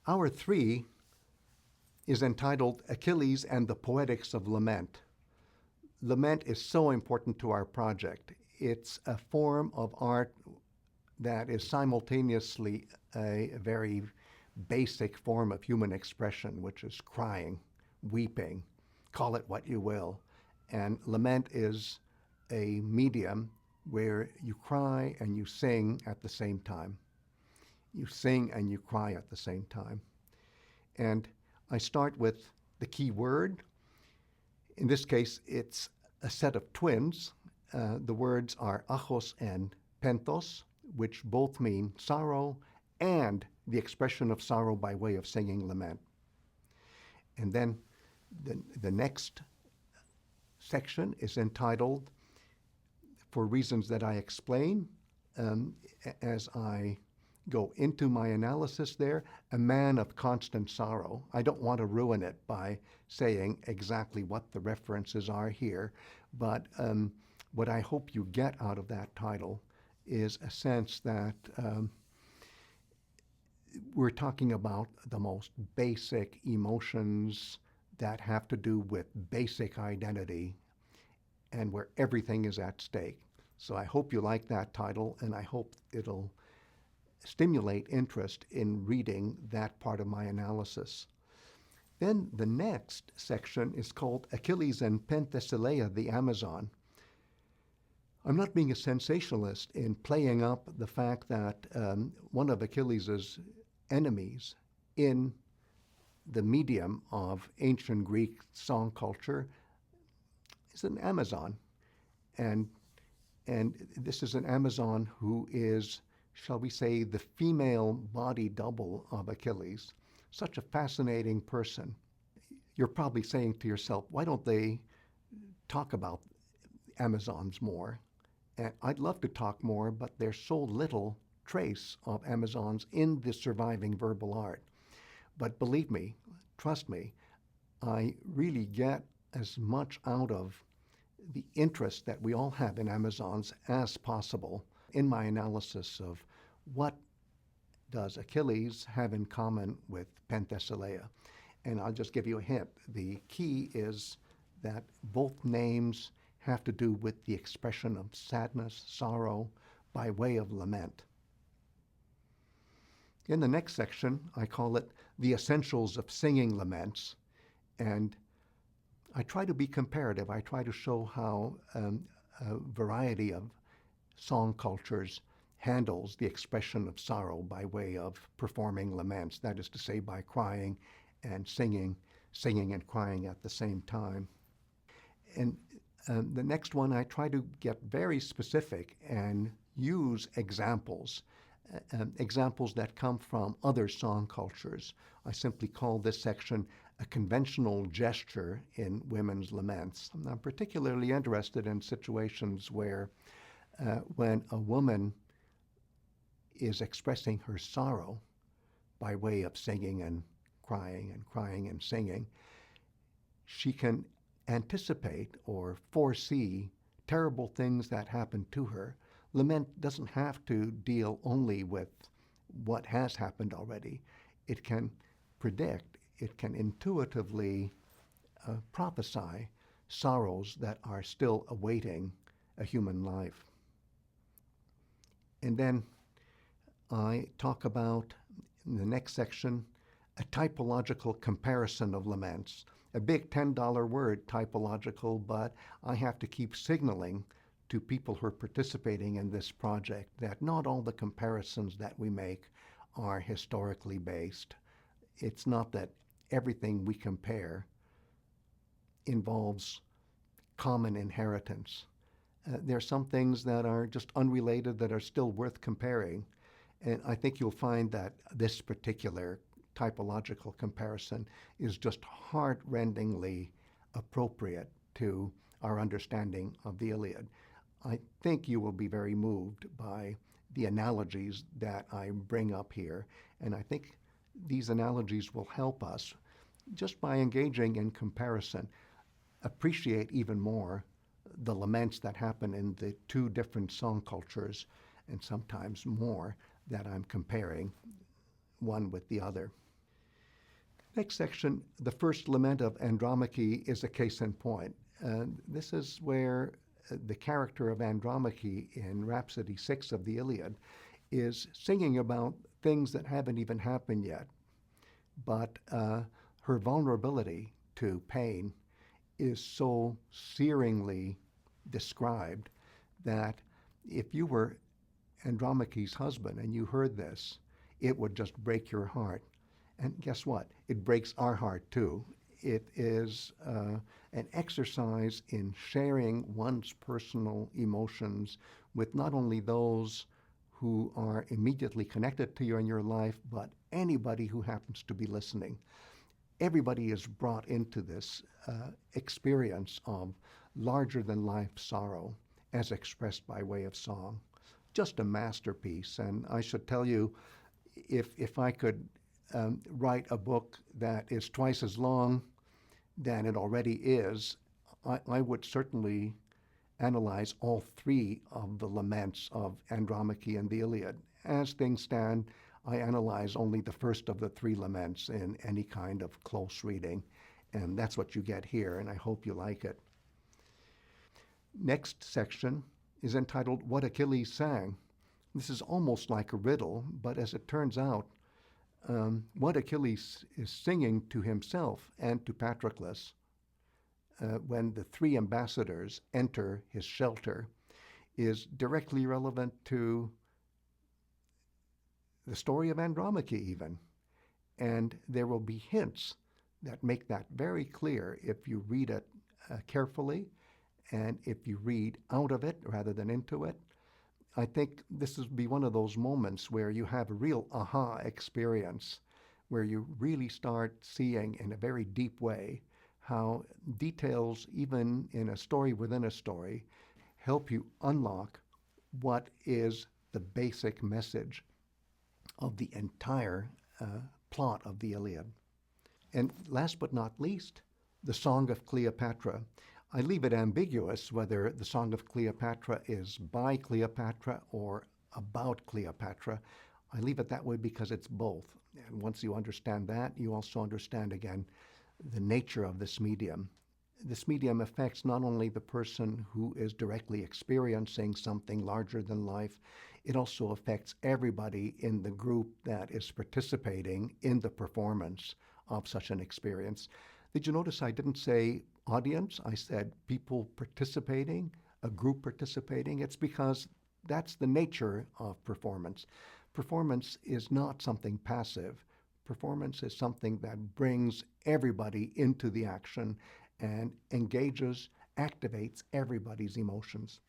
Hour 3 is entitled Achilles and the Poetics of Lament. Lament is so important to our project. It's a form of art that is simultaneously a very basic form of human expression, which is crying, weeping, call it what you will. And lament is a medium where you cry and you sing at the same time. You sing and you cry at the same time. And I start with the key word. In this case, it's a set of twins. The words are akhos and penthos, which both mean sorrow and the expression of sorrow by way of singing lament. And then the next section is entitled, for reasons that I explain as I go into my analysis there, a man of constant sorrow. I don't want to ruin it by saying exactly what the references are here, but what I hope you get out of that title is a sense that we're talking about the most basic emotions that have to do with basic identity and where everything is at stake. So I hope you like that title, and I hope it'll stimulate interest in reading that part of my analysis. Then the next section is called Achilles and Penthesileia, the Amazon. I'm not being a sensationalist in playing up the fact that one of Achilles' enemies in the medium of ancient Greek song culture is an Amazon. And this is an Amazon who is, shall we say, the female body double of Achilles. Such a fascinating person. You're probably saying to yourself, why don't they talk about Amazons more? And I'd love to talk more, but there's so little trace of Amazons in the surviving verbal art. But believe me, trust me, I really get as much out of the interest that we all have in Amazons as possible in my analysis of what does Achilles have in common with Penthesileia. And I'll just give you a hint. The key is that both names have to do with the expression of sadness, sorrow, by way of lament. In the next section, I call it the Essentials of Singing Laments, and I try to be comparative. I try to show how a variety of song cultures handles the expression of sorrow by way of performing laments, that is to say, by crying and singing and crying at the same time. And the next one, I try to get very specific and use examples that come from other song cultures. I simply call this section a conventional gesture in women's laments. I'm particularly interested in situations where when a woman is expressing her sorrow by way of singing and crying and singing, she can anticipate or foresee terrible things that happen to her. Lament doesn't have to deal only with what has happened already. It can predict, it can intuitively prophesy sorrows that are still awaiting a human life. And then I talk about, in the next section, a typological comparison of laments. A big $10 word, typological, but I have to keep signaling to people who are participating in this project that not all the comparisons that we make are historically based. It's not that everything we compare involves common inheritance. There are some things that are just unrelated that are still worth comparing. And I think you'll find that this particular typological comparison is just heart-rendingly appropriate to our understanding of the Iliad. I think you will be very moved by the analogies that I bring up here, and I think these analogies will help us, just by engaging in comparison, appreciate even more the laments that happen in the two different song cultures, and sometimes more, that I'm comparing one with the other. Next section, the First Lament of Andromache, is a case in point. This is where the character of Andromache in Rhapsody 6 of the Iliad is singing about things that haven't even happened yet. But her vulnerability to pain is so searingly described that if you were Andromache's husband and you heard this, it would just break your heart. And guess what? It breaks our heart too. It is an exercise in sharing one's personal emotions with not only those who are immediately connected to you in your life, but anybody who happens to be listening. Everybody is brought into this experience of larger-than-life sorrow as expressed by way of song. Just a masterpiece. And I should tell you, if I could write a book that is twice as long than it already is, I would certainly analyze all three of the laments of Andromache and the Iliad. As things stand, I analyze only the first of the three laments in any kind of close reading, and that's what you get here, and I hope you like it. Next section is entitled What Achilles Sang. This is almost like a riddle, but as it turns out, what Achilles is singing to himself and to Patroklos when the three ambassadors enter his shelter is directly relevant to the story of Andromache even. And there will be hints that make that very clear if you read it carefully and if you read out of it rather than into it. I think this will be one of those moments where you have a real aha experience, where you really start seeing in a very deep way how details, even in a story within a story, help you unlock what is the basic message of the entire plot of the Iliad. And last but not least, the Song of Kleopatra. I leave it ambiguous whether the Song of Kleopatra is by Cleopatra or about Cleopatra. I leave it that way because it's both. And once you understand that, you also understand, again, the nature of this medium. This medium affects not only the person who is directly experiencing something larger than life, it also affects everybody in the group that is participating in the performance of such an experience. Did you notice I didn't say audience? I said people participating, a group participating. It's because that's the nature of performance. Performance is not something passive. Performance is something that brings everybody into the action and engages, activates everybody's emotions.